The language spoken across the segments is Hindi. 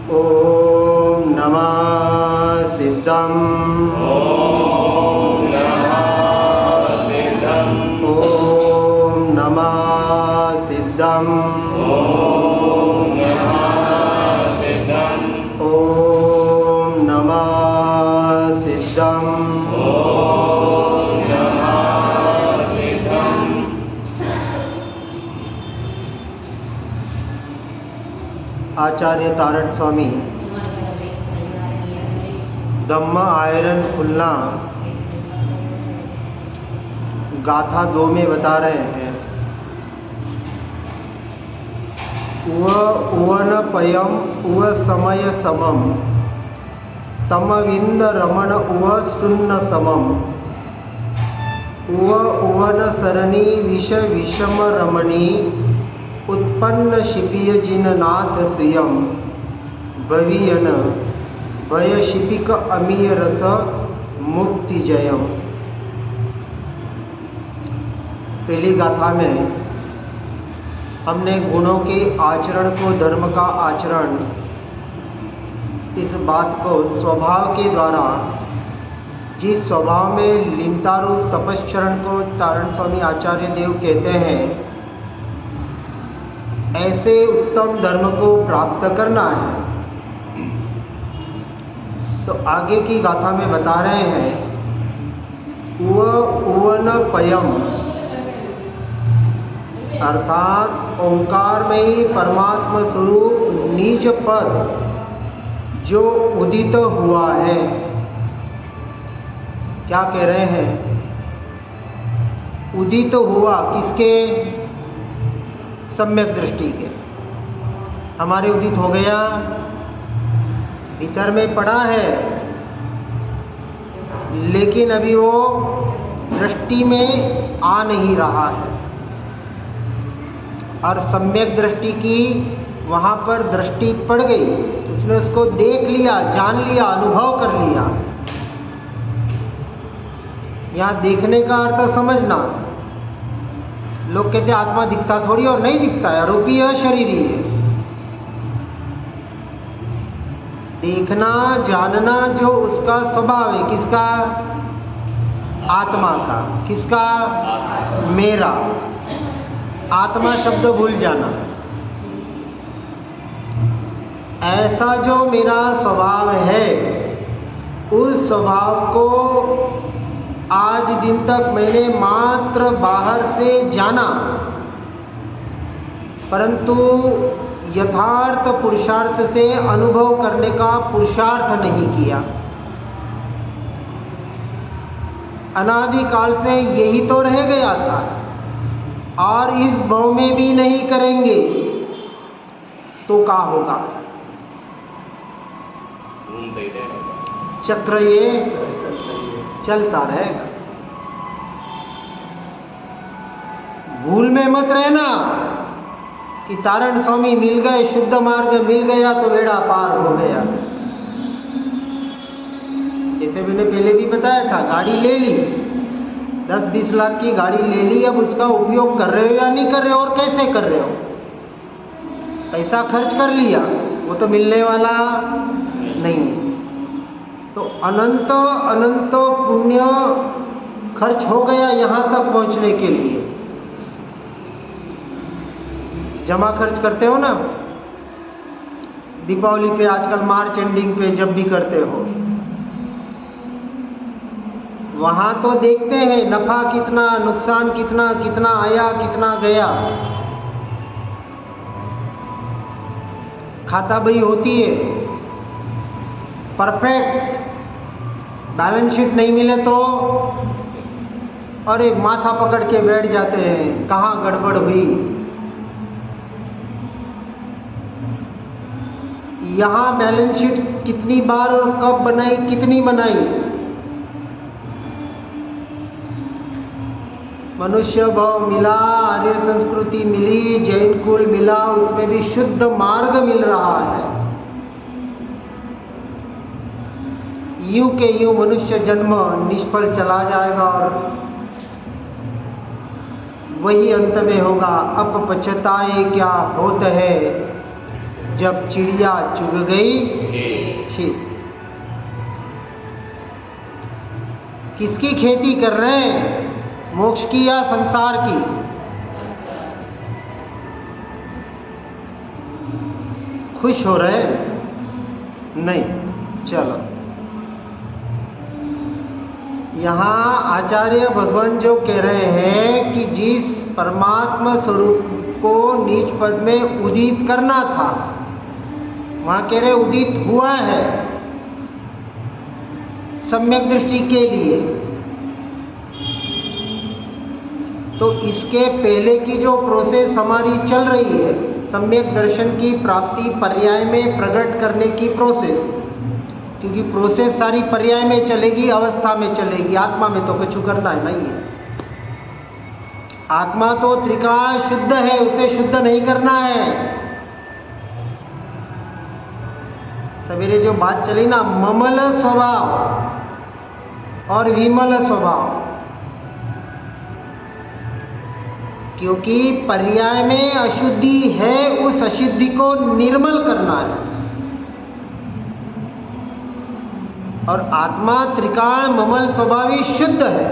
ओम नमः सिद्धं। ओम नमः सिद्धं। ओम नमः सिद्धं। ओम नमः सिद्धं। ओम नमः सिद्धं। ओम नमः सिद्धं। आचार्य तारण स्वामी धम्म आयरन खुलना गाथा 2 में बता रहे हैं। उवन पयम उव समय समम तमविंद रमण उव सुन्न समम उवन सरणी विष विषम रमणी उत्पन्न शिपिय जिननाथ सुयम भवियन भय शिपिक अमीय रस मुक्ति जयम। पहली गाथा में हमने गुणों के आचरण को धर्म का आचरण, इस बात को स्वभाव के द्वारा, जिस स्वभाव में लीनतारूप तपश्चरण को तारण स्वामी आचार्य देव कहते हैं, ऐसे उत्तम धर्म को प्राप्त करना है। तो आगे की गाथा में बता रहे हैं उवन पयम, अर्थात ओंकारमयी परमात्मा स्वरूप निज पद जो उदित हुआ है। क्या कह रहे हैं? उदित हुआ किसके? सम्यक दृष्टि के। हमारे उदित हो गया, भीतर में पड़ा है, लेकिन अभी वो दृष्टि में आ नहीं रहा है। और सम्यक दृष्टि की वहाँ पर दृष्टि पड़ गई, उसने उसको देख लिया, जान लिया, अनुभव कर लिया। यहाँ देखने का अर्थ समझना। लोग कहते आत्मा दिखता थोड़ी, और नहीं दिखता है, आरोपी है, शरीरी है। देखना जानना जो उसका स्वभाव है, किसका? आत्मा का। किसका? मेरा। आत्मा शब्द भूल जाना। ऐसा जो मेरा स्वभाव है, उस स्वभाव को आज दिन तक मैंने मात्र बाहर से जाना, परंतु यथार्थ पुरुषार्थ से अनुभव करने का पुरुषार्थ नहीं किया। अनादिकाल से यही तो रह गया था, और इस भाव में भी नहीं करेंगे तो क्या होगा? चक्र ये चलता रहेगा। भूल में मत रहना कि तारण स्वामी मिल गए, शुद्ध मार्ग मिल गया तो बेड़ा पार हो गया। जैसे मैंने पहले भी बताया था, गाड़ी ले ली, 10-20 लाख की गाड़ी ले ली, अब उसका उपयोग कर रहे हो या नहीं कर रहे हो, और कैसे कर रहे हो? पैसा खर्च कर लिया, वो तो मिलने वाला नहीं। तो अनंत अनंत पुण्य खर्च हो गया यहाँ तक पहुँचने के लिए। जमा खर्च करते हो ना, दीपावली पे, आजकल मार्च एंडिंग पे जब भी करते हो, वहाँ तो देखते हैं नफा कितना, नुकसान कितना, कितना आया, कितना गया। खाता बही होती है, परफेक्ट बैलेंस शीट नहीं मिले तो अरे माथा पकड़ के बैठ जाते हैं, कहाँ गड़बड़ हुई। यहाँ बैलेंस शीट कितनी बार और कब बनाई, कितनी बनाई। मनुष्य भाव मिला, आर्य संस्कृति मिली, जैन कुल मिला, उसमें भी शुद्ध मार्ग मिल रहा है। यूं के यूं मनुष्य जन्म निष्फल चला जाएगा, और वही अंत में होगा, अब पछताए क्या होत है, जब चिड़िया चुग गई खेत। किसकी खेती कर रहे हैं, मोक्ष की या संसार की? खुश हो रहे नहीं? चलो, यहाँ आचार्य भगवान जो कह रहे हैं कि जिस परमात्मा स्वरूप को नीच पद में उदित करना था, वहाँ कह रहे उदित हुआ है सम्यक दृष्टि के लिए। तो इसके पहले की जो प्रोसेस हमारी चल रही है, सम्यक दर्शन की प्राप्ति पर्याय में प्रकट करने की प्रोसेस, क्योंकि प्रोसेस सारी पर्याय में चलेगी, अवस्था में चलेगी, आत्मा में तो कुछ करना है नहीं है। आत्मा तो त्रिकाल शुद्ध है, उसे शुद्ध नहीं करना है। सवेरे जो बात चली ना, ममल स्वभाव और विमल स्वभाव, क्योंकि पर्याय में अशुद्धि है, उस अशुद्धि को निर्मल करना है। और आत्मा त्रिकाल ममल स्वभावी शुद्ध है।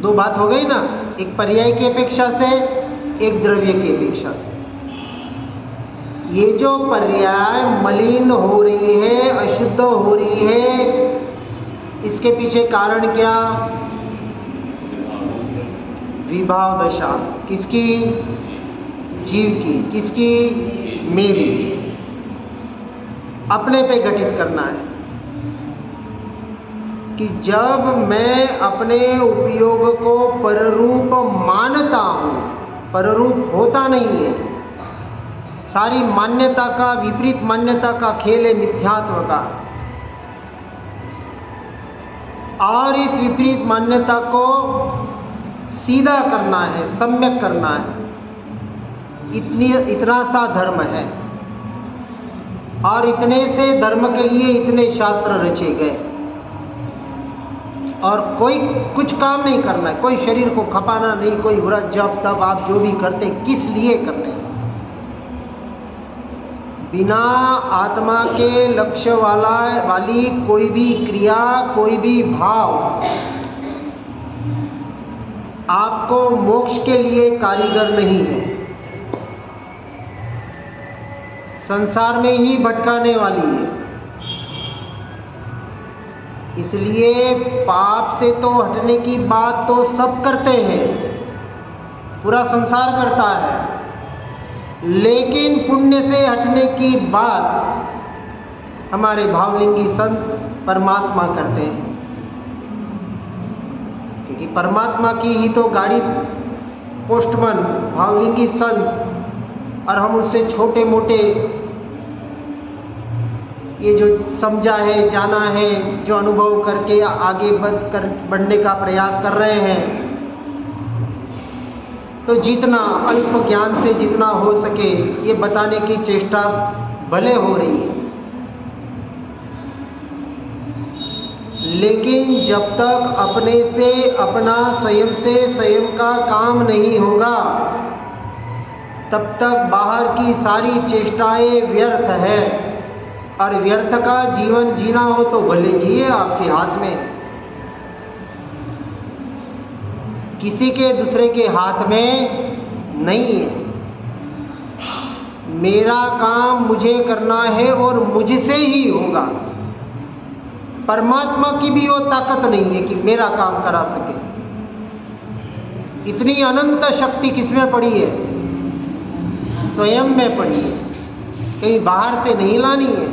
दो बात हो गई ना, एक पर्याय की अपेक्षा से, एक द्रव्य की अपेक्षा से। ये जो पर्याय मलिन हो रही है, अशुद्ध हो रही है, इसके पीछे कारण क्या? विभाव दशा। किसकी? जीव की। किसकी? मेरी। अपने पे घटित करना है कि जब मैं अपने उपयोग को पररूप मानता हूँ, पररूप होता नहीं है, सारी मान्यता का, विपरीत मान्यता का खेल है, मिथ्यात्व का। और इस विपरीत मान्यता को सीधा करना है, सम्यक करना है। इतना सा धर्म है, और इतने से धर्म के लिए इतने शास्त्र रचे गए, और कोई कुछ काम नहीं करना है, कोई शरीर को खपाना नहीं, कोई बुरा जब तब आप जो भी करते किस लिए करते हैं? बिना आत्मा के लक्ष्य वाली कोई भी क्रिया, कोई भी भाव आपको मोक्ष के लिए कारीगर नहीं है, संसार में ही भटकाने वाली है। इसलिए पाप से तो हटने की बात तो सब करते हैं, पूरा संसार करता है, लेकिन पुण्य से हटने की बात हमारे भावलिंगी संत परमात्मा करते हैं। क्योंकि परमात्मा की ही तो गाड़ी पोस्टमैन भावलिंगी संत, और हम उससे छोटे मोटे ये जो समझा है, जाना है, जो अनुभव करके आगे बढ़ने का प्रयास कर रहे हैं, तो जितना अल्प ज्ञान से जितना हो सके ये बताने की चेष्टा भले हो रही है। लेकिन जब तक अपने से, अपना स्वयं से स्वयं का काम नहीं होगा, तब तक बाहर की सारी चेष्टाएं व्यर्थ है। और व्यर्थ का जीवन जीना हो तो भले जिए, आपके हाथ में, किसी के दूसरे के हाथ में नहीं है। मेरा काम मुझे करना है और मुझसे ही होगा। परमात्मा की भी वो ताकत नहीं है कि मेरा काम करा सके। इतनी अनंत शक्ति किसमें पड़ी है? स्वयं में पड़ी है, कहीं बाहर से नहीं लानी है।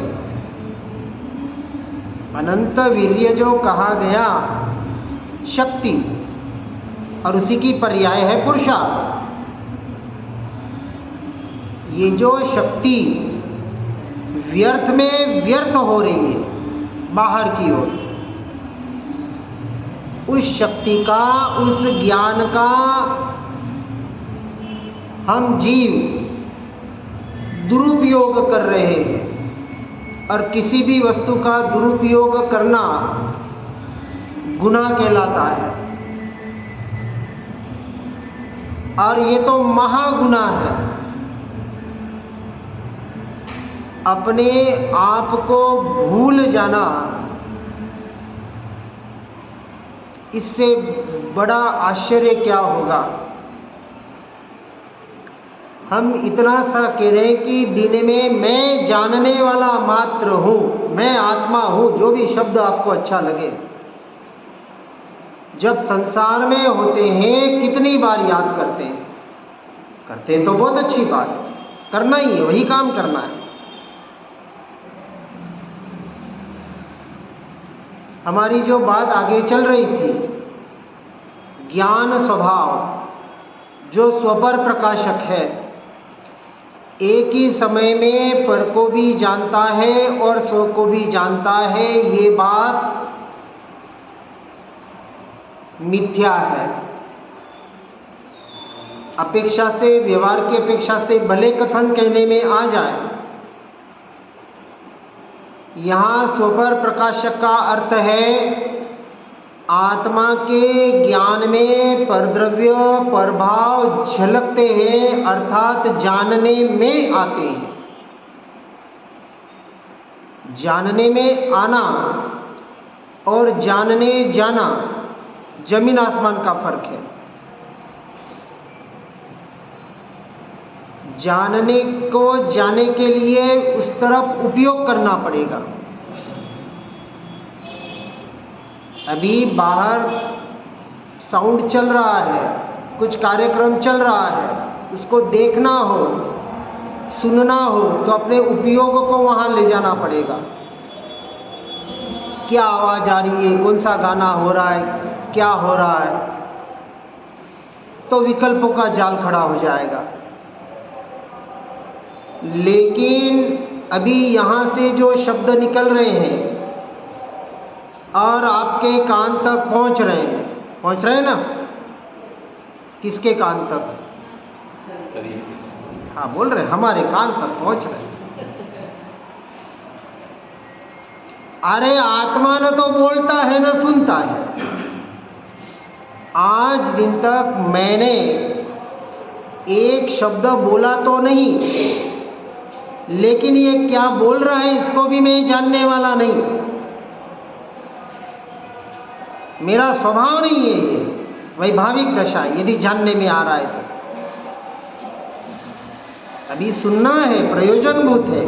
अनंत वीर्य जो कहा गया शक्ति, और उसी की पर्याय है पुरुषार्थ। ये जो शक्ति व्यर्थ में व्यर्थ हो रही है बाहर की ओर, उस शक्ति का, उस ज्ञान का हम जीव दुरुपयोग कर रहे हैं। और किसी भी वस्तु का दुरुपयोग करना गुनाह कहलाता है, और ये तो महागुनाह है। अपने आप को भूल जाना, इससे बड़ा आश्चर्य क्या होगा। हम इतना सा कह रहे हैं कि दिन में मैं जानने वाला मात्र हूँ, मैं आत्मा हूँ, जो भी शब्द आपको अच्छा लगे। जब संसार में होते हैं कितनी बार याद करते हैं, करते हैं तो बहुत अच्छी बात है, करना ही है, वही काम करना है। हमारी जो बात आगे चल रही थी, ज्ञान स्वभाव जो स्वपर प्रकाशक है, एक ही समय में पर को भी जानता है और स्व को भी जानता है, ये बात मिथ्या है। अपेक्षा से, व्यवहार की अपेक्षा से भले कथन कहने में आ जाए, यहाँ स्वपर प्रकाशक का अर्थ है आत्मा के ज्ञान में परद्रव्य प्रभाव झलकते हैं, अर्थात जानने में आते हैं। जानने में आना और जानने जाना जमीन आसमान का फर्क है। जानने को जाने के लिए उस तरफ उपयोग करना पड़ेगा। अभी बाहर साउंड चल रहा है, कुछ कार्यक्रम चल रहा है, उसको देखना हो, सुनना हो तो अपने उपयोग को वहाँ ले जाना पड़ेगा। क्या आवाज़ आ रही है, कौन सा गाना हो रहा है, क्या हो रहा है, तो विकल्पों का जाल खड़ा हो जाएगा। लेकिन अभी यहाँ से जो शब्द निकल रहे हैं और आपके कान तक पहुँच रहे हैं ना, किसके कान तक? हाँ बोल रहे, हमारे कान तक पहुँच रहे हैं। अरे आत्मा न तो बोलता है न सुनता है। आज दिन तक मैंने एक शब्द बोला तो नहीं, लेकिन ये क्या बोल रहा है इसको भी मैं जानने वाला नहीं। मेरा स्वभाव नहीं है, ये वैभाविक दशा है। यदि जानने में आ रहा है तो अभी सुनना है, प्रयोजनभूत है,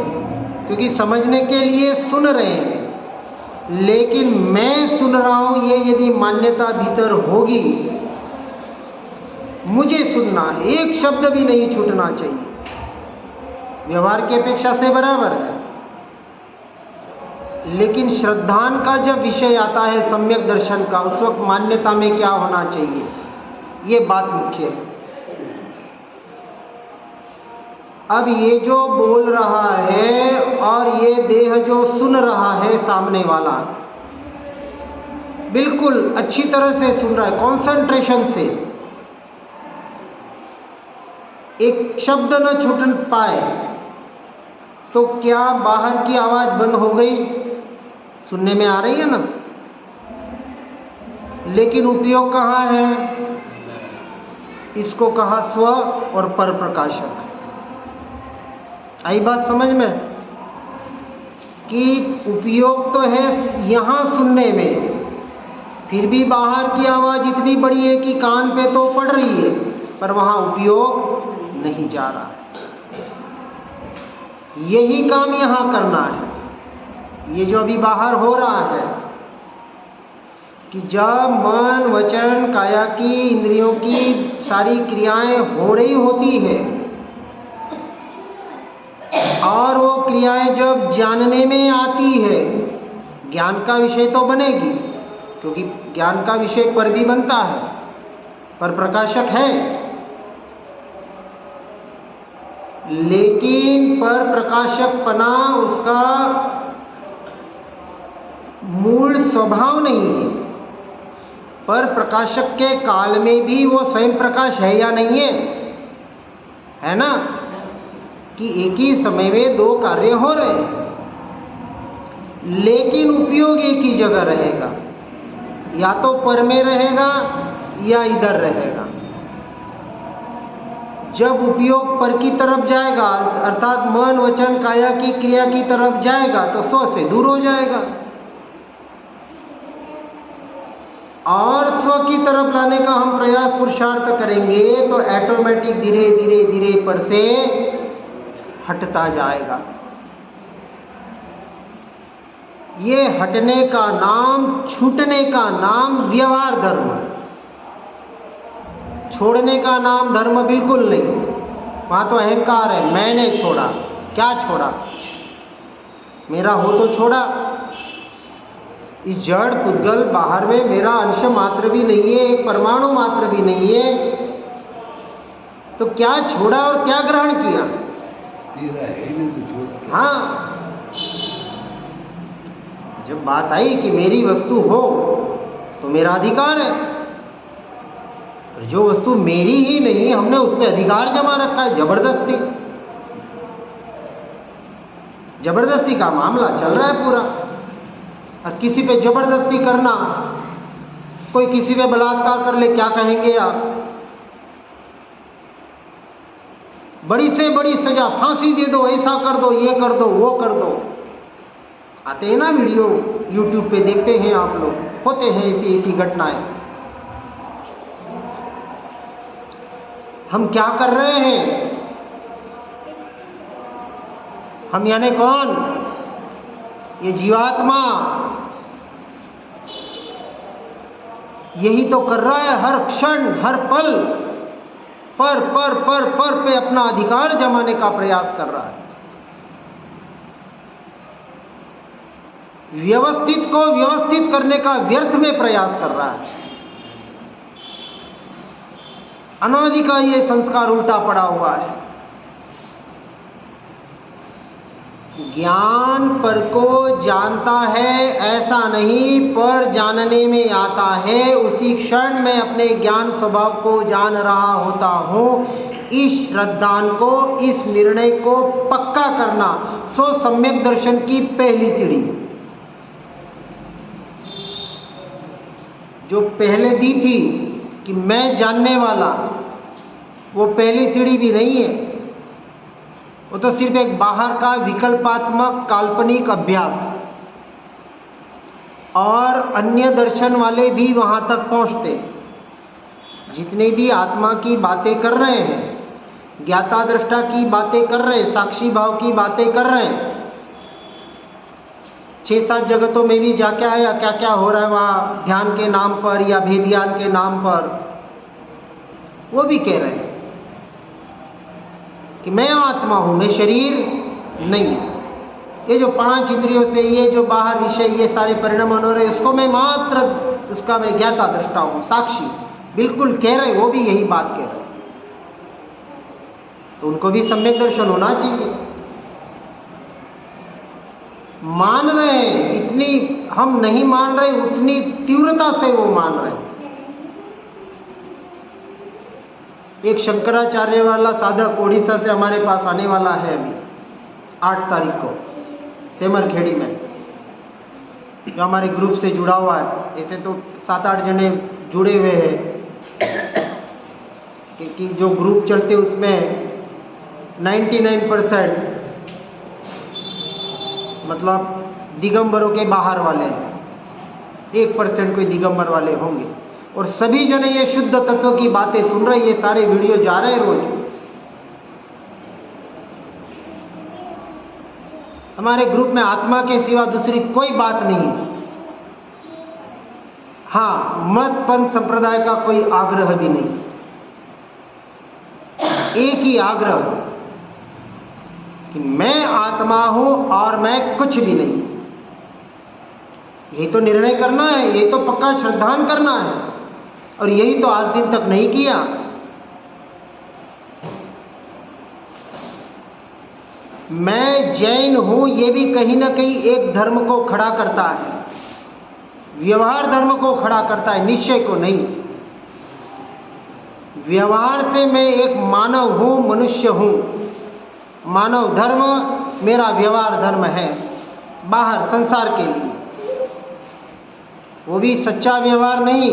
क्योंकि समझने के लिए सुन रहे हैं। लेकिन मैं सुन रहा हूँ, ये यदि मान्यता भीतर होगी, मुझे सुनना है, एक शब्द भी नहीं छूटना चाहिए, व्यवहार की अपेक्षा से बराबर है। लेकिन श्रद्धान का जब विषय आता है सम्यक दर्शन का, उस वक्त मान्यता में क्या होना चाहिए, ये बात मुख्य है। अब ये जो बोल रहा है और ये देह जो सुन रहा है, सामने वाला बिल्कुल अच्छी तरह से सुन रहा है, कंसंट्रेशन से, एक शब्द न छूट पाए, तो क्या बाहर की आवाज़ बंद हो गई? सुनने में आ रही है ना, लेकिन उपयोग कहाँ है? इसको कहा स्व और पर प्रकाशक। आई बात समझ में कि उपयोग तो है यहाँ सुनने में, फिर भी बाहर की आवाज़ इतनी बड़ी है कि कान पे तो पड़ रही है, पर वहाँ उपयोग नहीं जा रहा है। यही काम यहाँ करना है। ये जो अभी बाहर हो रहा है कि जब मन वचन काया की इंद्रियों की सारी क्रियाएं हो रही होती है और वो क्रियाएं जब जानने में आती है, ज्ञान का विषय तो बनेगी, क्योंकि ज्ञान का विषय पर भी बनता है, पर प्रकाशक है। लेकिन पर प्रकाशकपना उसका मूल स्वभाव नहीं है। पर प्रकाशक के काल में भी वो स्वयं प्रकाश है या नहीं है ना, कि एक ही समय में दो कार्य हो रहे हैं, लेकिन उपयोग एक ही जगह रहेगा, या तो पर में रहेगा या इधर रहेगा। जब उपयोग पर की तरफ जाएगा, अर्थात मन वचन काया की क्रिया की तरफ जाएगा, तो स्व से दूर हो जाएगा। और स्व की तरफ लाने का हम प्रयास पुरुषार्थ करेंगे तो ऑटोमेटिक धीरे धीरे धीरे पर से हटता जाएगा। ये हटने का नाम, छूटने का नाम व्यवहार धर्म, छोड़ने का नाम धर्म बिल्कुल नहीं। वहाँ तो अहंकार है, मैंने छोड़ा। क्या छोड़ा? मेरा हो तो छोड़ा। इस जड़ पुद्गल बाहर में मेरा अंश मात्र भी नहीं है, एक परमाणु मात्र भी नहीं है, तो क्या छोड़ा और क्या ग्रहण किया? तेरा है नहीं तो छोड़ा। हाँ, जब बात आई कि मेरी वस्तु हो तो मेरा अधिकार है, और जो वस्तु मेरी ही नहीं, हमने उसमें अधिकार जमा रखा है जबरदस्ती। जबरदस्ती का मामला चल रहा है पूरा। और किसी पे जबरदस्ती करना, कोई किसी पे बलात्कार कर ले, क्या कहेंगे आप? बड़ी से बड़ी सजा, फांसी दे दो, ऐसा कर दो, ये कर दो, वो कर दो। आते हैं ना वीडियो, यूट्यूब पे देखते हैं आप लोग, होते हैं ऐसी ऐसी घटनाएं। हम क्या कर रहे हैं? हम यानी कौन? ये जीवात्मा यही तो कर रहा है, हर क्षण हर पल पर पे अपना अधिकार जमाने का प्रयास कर रहा है। व्यवस्थित को व्यवस्थित करने का व्यर्थ में प्रयास कर रहा है। अनादि का ये संस्कार उल्टा पड़ा हुआ है। ज्ञान पर को जानता है ऐसा नहीं, पर जानने में आता है। उसी क्षण में अपने ज्ञान स्वभाव को जान रहा होता हूँ। इस श्रद्धान को, इस निर्णय को पक्का करना सो सम्यक दर्शन की पहली सीढ़ी। जो पहले दी थी कि मैं जानने वाला, वो पहली सीढ़ी भी नहीं है। वो तो सिर्फ एक बाहर का विकल्पात्मक काल्पनिक अभ्यास। और अन्य दर्शन वाले भी वहाँ तक पहुँचते, जितने भी आत्मा की बातें कर रहे हैं, ज्ञाता दृष्टा की बातें कर रहे हैं, साक्षी भाव की बातें कर रहे हैं, 6-7 जगतों में भी जाके आया, क्या क्या हो रहा है वहाँ ध्यान के नाम पर या भेदियान के नाम पर, वो भी कह रहे हैं कि मैं आत्मा हूँ, मैं शरीर नहीं। ये जो 5 इंद्रियों से ये जो बाहर विषय ये सारे परिणाम हो रहे, उसको मैं मात्र, उसका मैं ज्ञाता दृष्टा हूँ, साक्षी, बिल्कुल कह रहे, वो भी यही बात कह रहे। तो उनको भी सम्यक दर्शन होना चाहिए। मान रहे हैं, इतनी हम नहीं मान रहे, उतनी तीव्रता से वो मान रहे हैं। एक शंकराचार्य वाला साधक उड़ीसा से हमारे पास आने वाला है अभी 8 तारीख को सेमरखेड़ी में, जो हमारे ग्रुप से जुड़ा हुआ है। ऐसे तो 7-8 जने जुड़े हुए हैं, क्योंकि जो ग्रुप चलते उसमें 99% मतलब दिगंबरों के बाहर वाले हैं, 1% कोई दिगंबर वाले होंगे। और सभी जने ये शुद्ध तत्व की बातें सुन रहे, ये सारे वीडियो जा रहे हैं रोज। हमारे ग्रुप में आत्मा के सिवा दूसरी कोई बात नहीं। हाँ, मत पंथ संप्रदाय का कोई आग्रह भी नहीं, एक ही आग्रह कि मैं आत्मा हूं और मैं कुछ भी नहीं। यही तो निर्णय करना है, यही तो पक्का श्रद्धान करना है, और यही तो आज दिन तक नहीं किया। मैं जैन हूं, ये भी कहीं ना कहीं एक धर्म को खड़ा करता है, व्यवहार धर्म को खड़ा करता है, निश्चय को नहीं। व्यवहार से मैं एक मानव हूं, मनुष्य हूं। मानव धर्म मेरा व्यवहार धर्म है, बाहर संसार के लिए। वो भी सच्चा व्यवहार नहीं,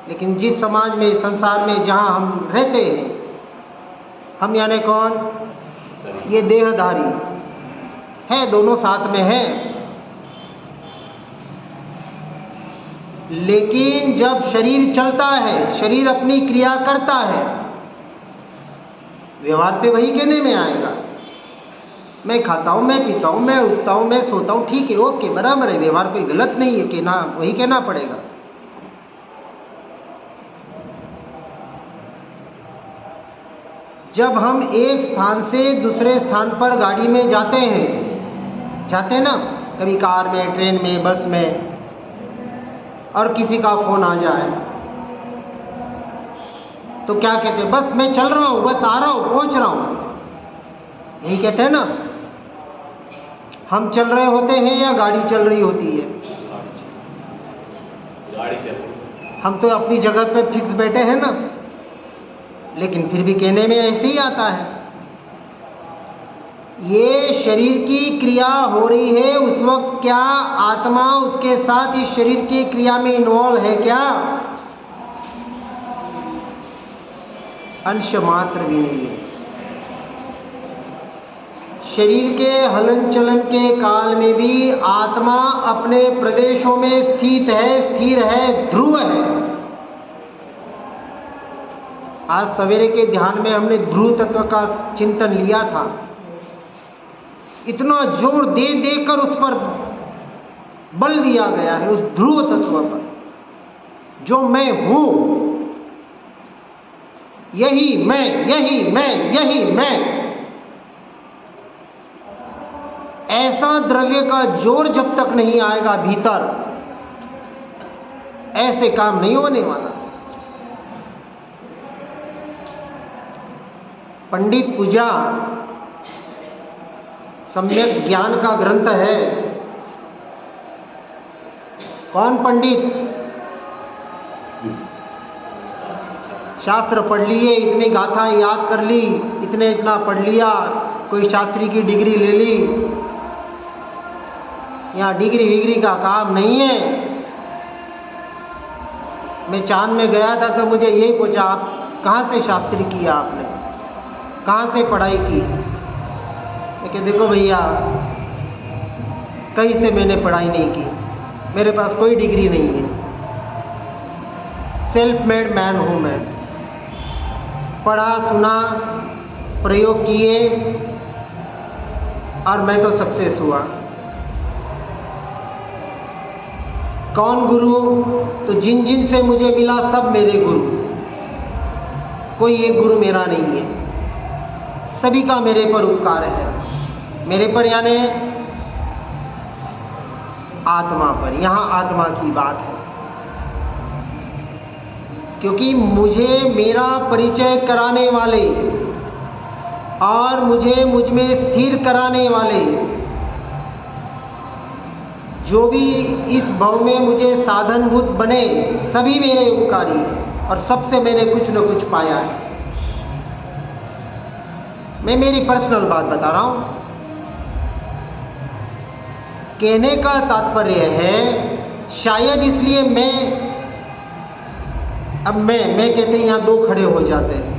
लेकिन जिस समाज में, संसार में जहाँ हम रहते हैं, हम यानी कौन? ये देहधारी है, दोनों साथ में है। लेकिन जब शरीर चलता है, शरीर अपनी क्रिया करता है, व्यवहार से वही कहने में आएगा। मैं खाता हूँ, मैं पीता हूँ, मैं उठता हूँ, मैं सोता हूँ, ठीक है, ओके, बराबर है, व्यवहार कोई गलत नहीं है, कहना वही कहना पड़ेगा। जब हम एक स्थान से दूसरे स्थान पर गाड़ी में जाते हैं ना, कभी कार में, ट्रेन में, बस में, और किसी का फ़ोन आ जाए तो क्या कहते हैं? बस मैं चल रहा हूँ, बस आ रहा हूँ, पहुँच रहा हूँ, यही कहते हैं ना। हम चल रहे होते हैं या गाड़ी चल रही होती है? गाड़ी चल रही। हम तो अपनी जगह पे फिक्स बैठे हैं ना, लेकिन फिर भी कहने में ऐसे ही आता है। ये शरीर की क्रिया हो रही है, उस वक्त क्या आत्मा उसके साथ इस शरीर की क्रिया में इन्वॉल्व है क्या? अंश मात्र भी नहीं है। शरीर के हलन चलन के काल में भी आत्मा अपने प्रदेशों में स्थित है, स्थिर है, ध्रुव है। आज सवेरे के ध्यान में हमने ध्रुव तत्व का चिंतन लिया था। इतना जोर दे देकर उस पर बल दिया गया है, उस ध्रुव तत्व पर, जो मैं हूं, यही मैं, यही मैं, यही मैं। ऐसा द्रव्य का जोर जब तक नहीं आएगा भीतर, ऐसे काम नहीं होने वाला। पंडित पूजा सम्यक ज्ञान का ग्रंथ है। कौन पंडित? शास्त्र पढ़ लिए, इतनी गाथाएं याद कर ली, इतना पढ़ लिया, कोई शास्त्री की डिग्री ले ली। यहाँ डिग्री विग्री का काम नहीं है। मैं चांद में गया था तो मुझे यही पूछा, आप कहाँ से शास्त्री किया आपने, कहाँ से पढ़ाई की? मैं कहा देखो भैया, कहीं से मैंने पढ़ाई नहीं की, मेरे पास कोई डिग्री नहीं है, सेल्फ मेड मैन हूँ मैं। पढ़ा सुना, प्रयोग किए और मैं तो सक्सेस हुआ। कौन गुरु? तो जिन जिन से मुझे मिला सब मेरे गुरु, कोई एक गुरु मेरा नहीं है, सभी का मेरे पर उपकार है। मेरे पर यानी आत्मा पर, यहाँ आत्मा की बात है। क्योंकि मुझे मेरा परिचय कराने वाले और मुझे मुझ में स्थिर कराने वाले, जो भी इस भव में मुझे साधनभूत बने, सभी मेरे उपकारी हैं और सबसे मैंने कुछ न कुछ पाया है। मैं मेरी पर्सनल बात बता रहा हूँ। कहने का तात्पर्य है, शायद इसलिए मैं कहते हैं यहाँ दो खड़े हो जाते हैं।